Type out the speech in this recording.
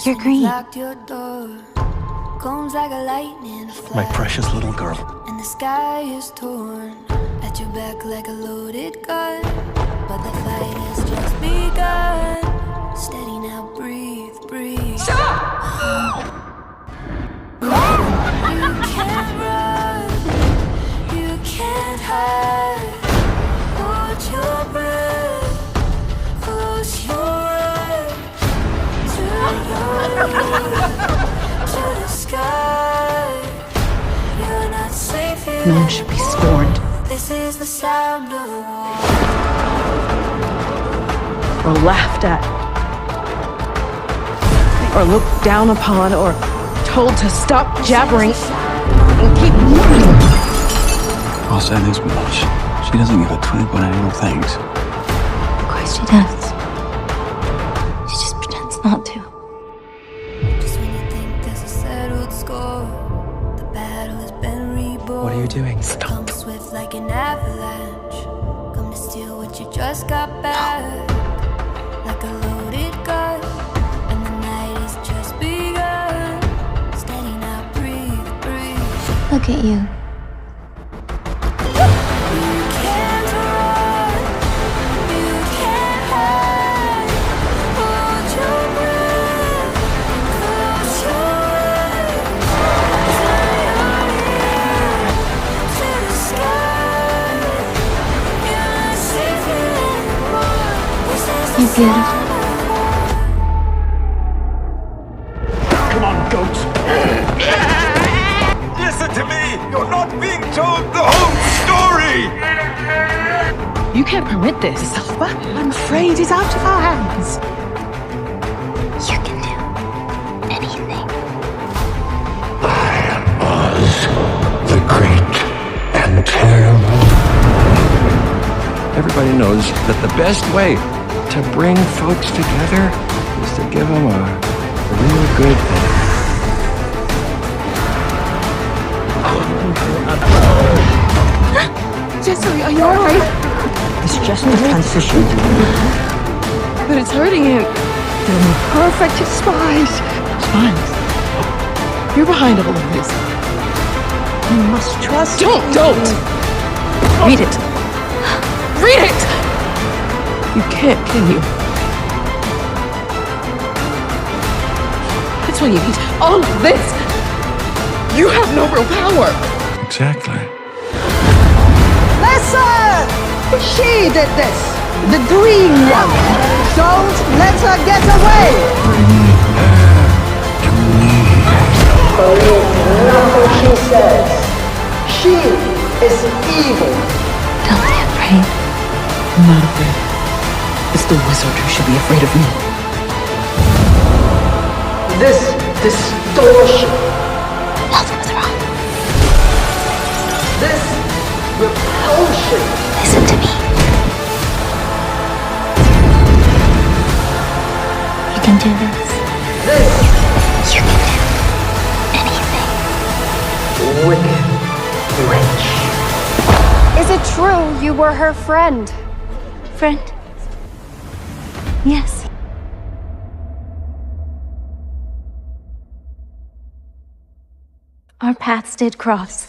You're green. My precious little girl. And the sky is torn at your back like a loaded gun. But the fight has just begun. Steady now, breathe, breathe. Stop! You can't run, you can't hide. Hold your breath, close your eyes. Turn your to the sky. You're not safe here. No one should be scorned. This is the sound of war. Or laughed at. Or looked down upon, or told to stop jabbering and keep moving. All sad news, Milosh. She doesn't give a twig when anyone thinks. Of course she does. She just pretends not to. Just when you think there's a settled score, the battle has been reborn. What are you doing? Stop. Come swift like an avalanche. Come to steal what you just got back. Like a loaded gun. And the night has just begun. Steady now, breathe, breathe. Look at you. You can't run, you can't hide. Hold your breath, close your eyes. Turn your ear to the sky. You're not safe here anymore. This is the You're beautiful. sound of Come on, goats. Listen to me! You're not being told the whole story! You can't permit this. I'm afraid it's out of our hands. You can do anything. The great and terrible. Everybody knows that the best way to bring folks together is to give them a real good Jesse, are you alright? It's just a transition. But it's hurting him. You're my perfect spies. Spies. You're behind all of this. You must trust. Don't! Read it. Read it! You can't, can you? That's why you need all of this. You have no real power. Exactly. Listen! She did this. The green one. Don't let her get away. Believe nothing she says. She is evil. Don't be afraid. I'm not afraid. It's the wizard who should be afraid of me. This distortion. Nothing's wrong. This repulsion. Listen to me. You can do this. This You can do anything. wicked witch. Is it true you were her friend? Friend? Yes. Our paths did cross